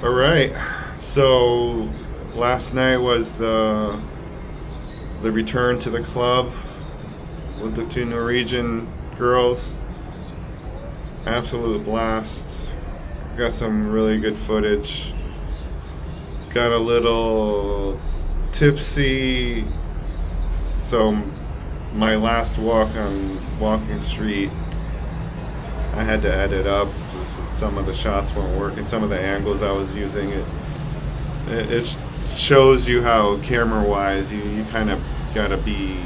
All right. So last night was the return to the club with the two Norwegian girls. Absolute blast. Got some really good footage. Got a little tipsy. So my last walk on Walking Street, I had to edit up. Some of the shots weren't working. Some of the angles I was using, it shows you how camera wise you kind of gotta be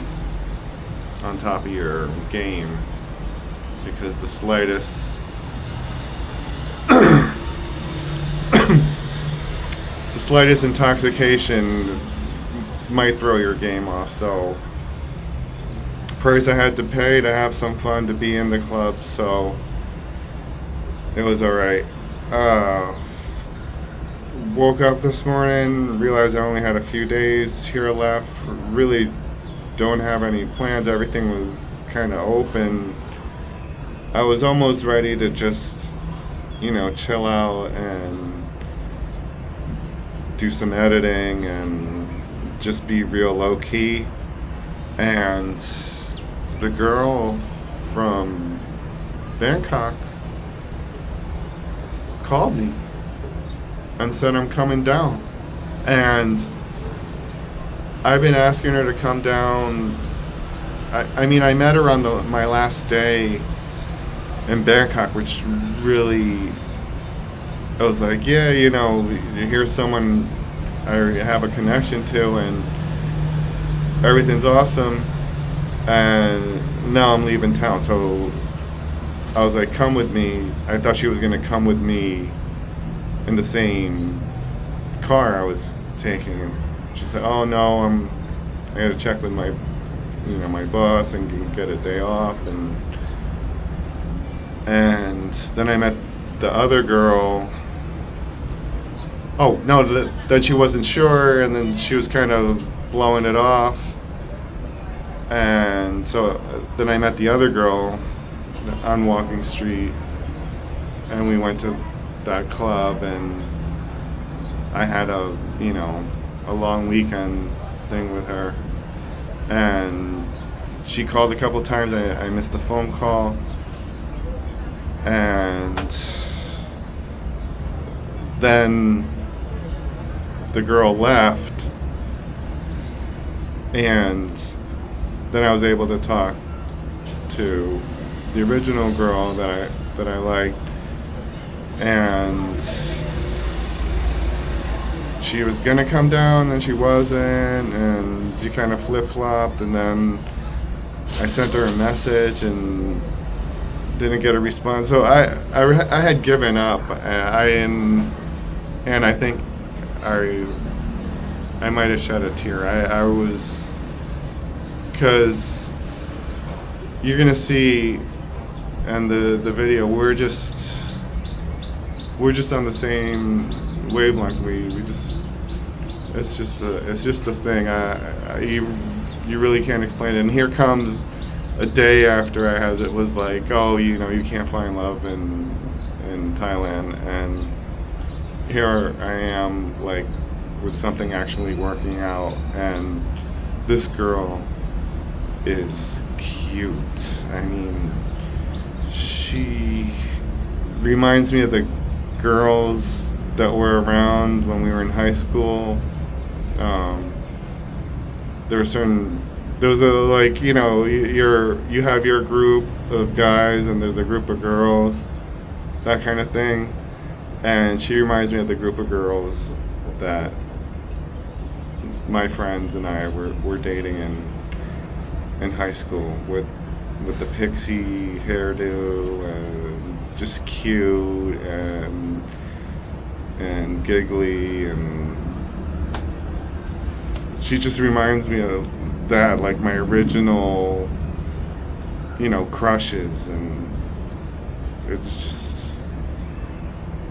on top of your game, because the slightest intoxication might throw your game off. So price I had to pay to have some fun, to be in the club. So it was all right. Woke up this morning, realized I only had a few days here left. Really don't have any plans. Everything was kind of open. I was almost ready to just, chill out and do some editing and just be real low key. And the girl from Bangkok called me and said I'm coming down. And I've been asking her to come down. I mean, I met her on my last day in Bangkok, which really, I was like, yeah, here's someone I have a connection to, and everything's awesome. And now I'm leaving town, so I was like, come with me. I thought she was gonna come with me in the same car I was taking. She said, "Oh no, I gotta check with my boss and get a day off." And then I met the other girl. Oh no, that she wasn't sure, and then she was kind of blowing it off. And so then I met the other girl on Walking Street, and we went to that club, and I had a long weekend thing with her, and she called a couple times. I missed the phone call, and then the girl left, and then I was able to talk to the original girl that I liked, and she was gonna come down, then she wasn't, and she kind of flip-flopped, and then I sent her a message and didn't get a response. So I had given up. And I think I might have shed a tear. I was, because you're gonna see in the video, we're just on the same wavelength. We just, it's just a thing. You really can't explain it. And here comes a day after I had it, was like, oh, you can't find love in Thailand, and here I am, like, with something actually working out. And this girl is cute. I mean, she reminds me of the girls that were around when we were in high school. There was like, you have your group of guys and there's a group of girls, that kind of thing. And she reminds me of the group of girls that my friends and I were dating in high school, with the pixie hairdo, and just cute and giggly, and she just reminds me of that, like my original, crushes. And it's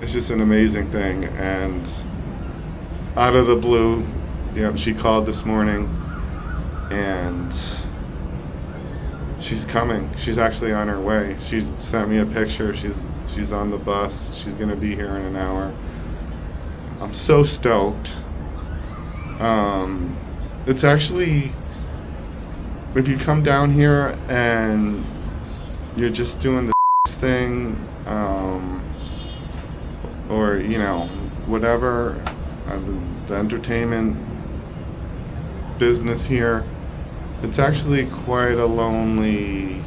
just an amazing thing. And out of the blue, she called this morning, and she's coming. She's actually on her way. She sent me a picture. She's on the bus. She's gonna be here in an hour. I'm so stoked. It's actually, if you come down here and you're just doing the thing, or whatever, the entertainment business here, it's actually quite a lonely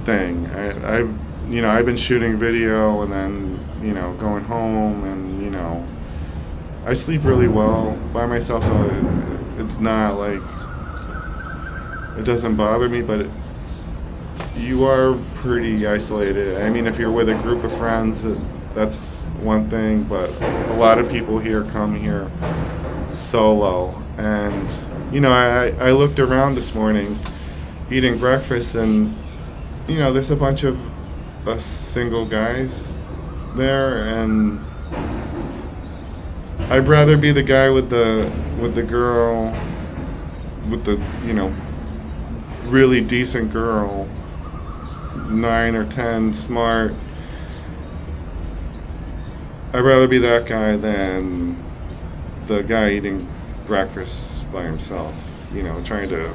thing. I've been shooting video and then going home, and I sleep really well by myself, so it's not like it doesn't bother me, but you are pretty isolated. I mean, if you're with a group of friends, that's one thing, but a lot of people here come here solo. And I looked around this morning eating breakfast, and there's a bunch of us single guys there, and I'd rather be the guy with the girl, with the really decent girl, 9 or 10, smart. I'd rather be that guy than the guy eating breakfast by himself, trying to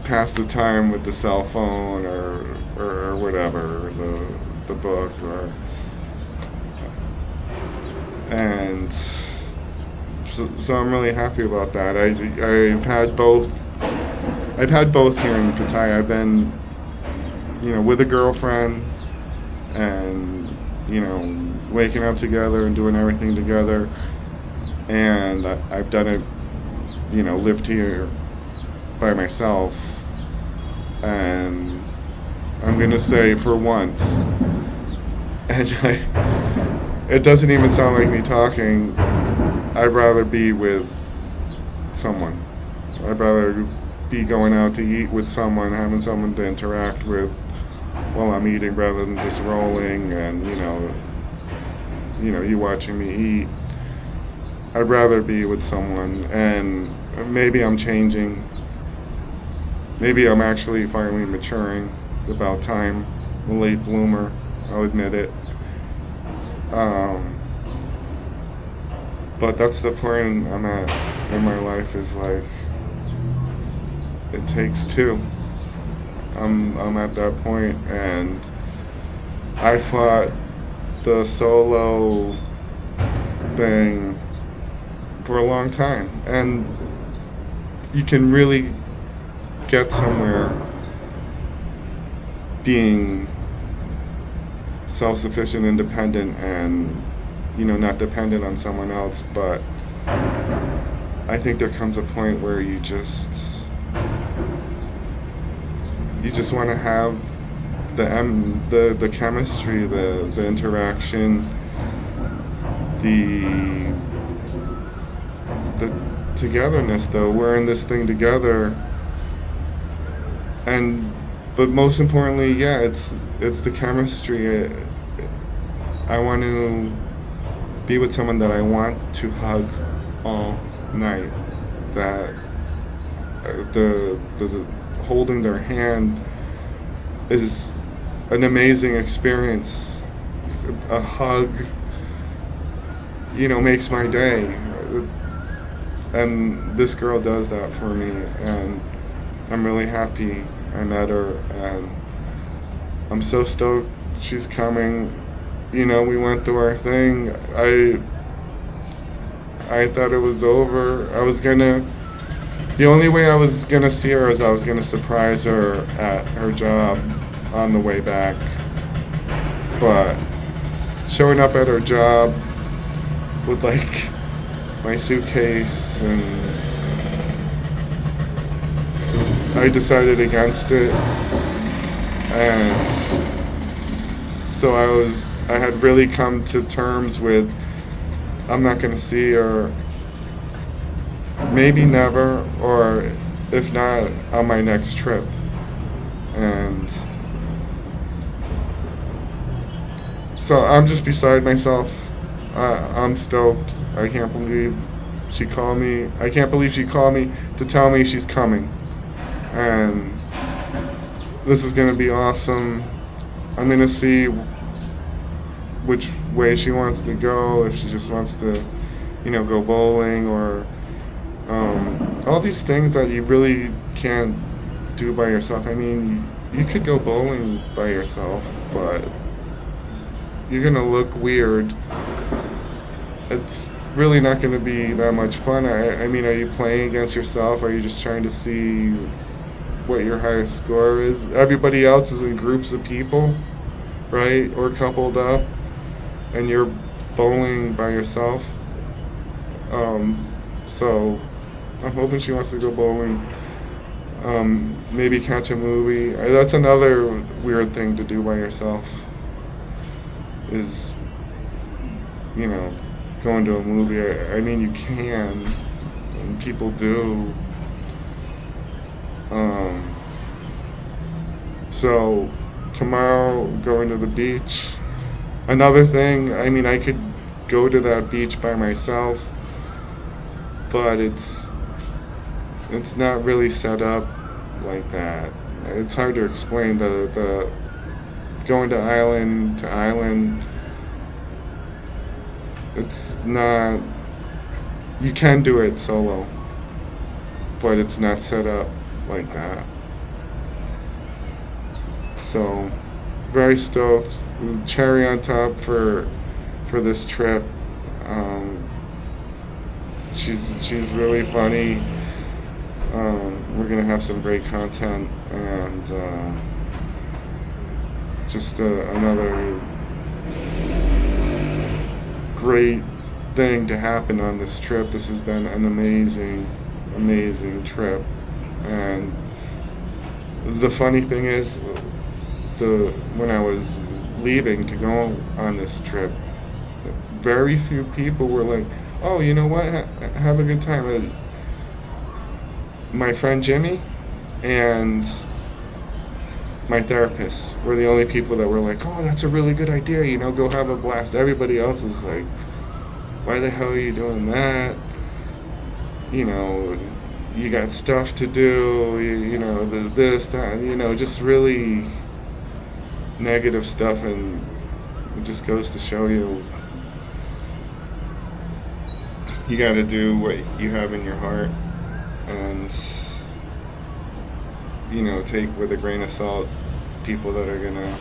pass the time with the cell phone or whatever, the book, and so I'm really happy about that. I've had both here in Pattaya. I've been with a girlfriend, and waking up together and doing everything together, and I've done it, lived here by myself, and I'm gonna say for once, and it doesn't even sound like me talking, I'd rather be with someone. I'd rather be going out to eat with someone, having someone to interact with while I'm eating, rather than just rolling and you watching me eat. I'd rather be with someone, and maybe I'm changing. Maybe I'm actually finally maturing. It's about time. I'm a late bloomer, I'll admit it. But that's the point I'm at in my life, is like, it takes two. I'm at that point, and I fought the solo thing for a long time, and you can really get somewhere being self-sufficient, independent, and not dependent on someone else. But I think there comes a point where you just want to have the chemistry, the interaction, the togetherness. Though we're in this thing together, but most importantly, it's the chemistry. I want to be with someone that I want to hug all night. That the holding their hand is an amazing experience. A hug, makes my day. And this girl does that for me, and I'm really happy I met her, and I'm so stoked she's coming. We went through our thing. I thought it was over. The only way I was gonna see her is I was gonna surprise her at her job on the way back. But showing up at her job with my suitcase, and I decided against it, and so I had really come to terms with, I'm not gonna see her, maybe never, or if not, on my next trip. And so I'm just beside myself. I'm stoked. I can't believe she called me. I can't believe she called me to tell me she's coming. And this is gonna be awesome. I'm gonna see which way she wants to go, if she just wants to, go bowling, or all these things that you really can't do by yourself. I mean, you could go bowling by yourself, but you're gonna look weird. It's really not gonna be that much fun. I mean, are you playing against yourself? Are you just trying to see what your highest score is? Everybody else is in groups of people, right? Or coupled up, and you're bowling by yourself. So I'm hoping she wants to go bowling. Maybe catch a movie. That's another weird thing to do by yourself, is, going to a movie. I mean, you can, and people do. So tomorrow, going to the beach. Another thing, I mean, I could go to that beach by myself, but it's not really set up like that. It's hard to explain. The going to island, it's not. You can do it solo, but it's not set up like that. So, very stoked. Cherry on top for this trip. She's really funny. We're gonna have some great content, and just another great thing to happen on this trip. This has been an amazing trip, and the funny thing is, when I was leaving to go on this trip, very few people were like, "Oh, you know what? Have a good time." My friend Jimmy and my therapist were the only people that were like, "Oh, that's a really good idea, go have a blast." Everybody else is like, "Why the hell are you doing that? You got stuff to do, this, that, just really negative stuff." And it just goes to show you got to do what you have in your heart, and take with a grain of salt people that are gonna,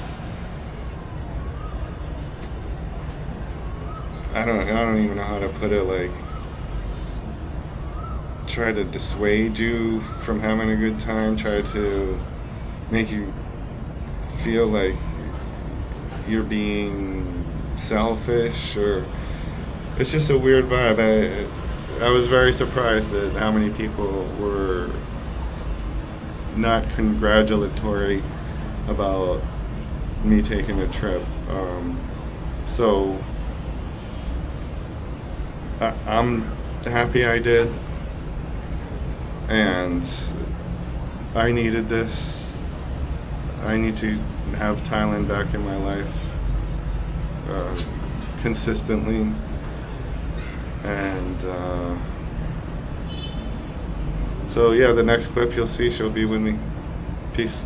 I don't even know how to put it, like, try to dissuade you from having a good time, try to make you feel like you're being selfish, or it's just a weird vibe. I was very surprised at how many people were not congratulatory about me taking a trip. So I'm happy I did, and I needed this. I need to have Thailand back in my life consistently, and so yeah, the next clip you'll see, she'll be with me. Peace.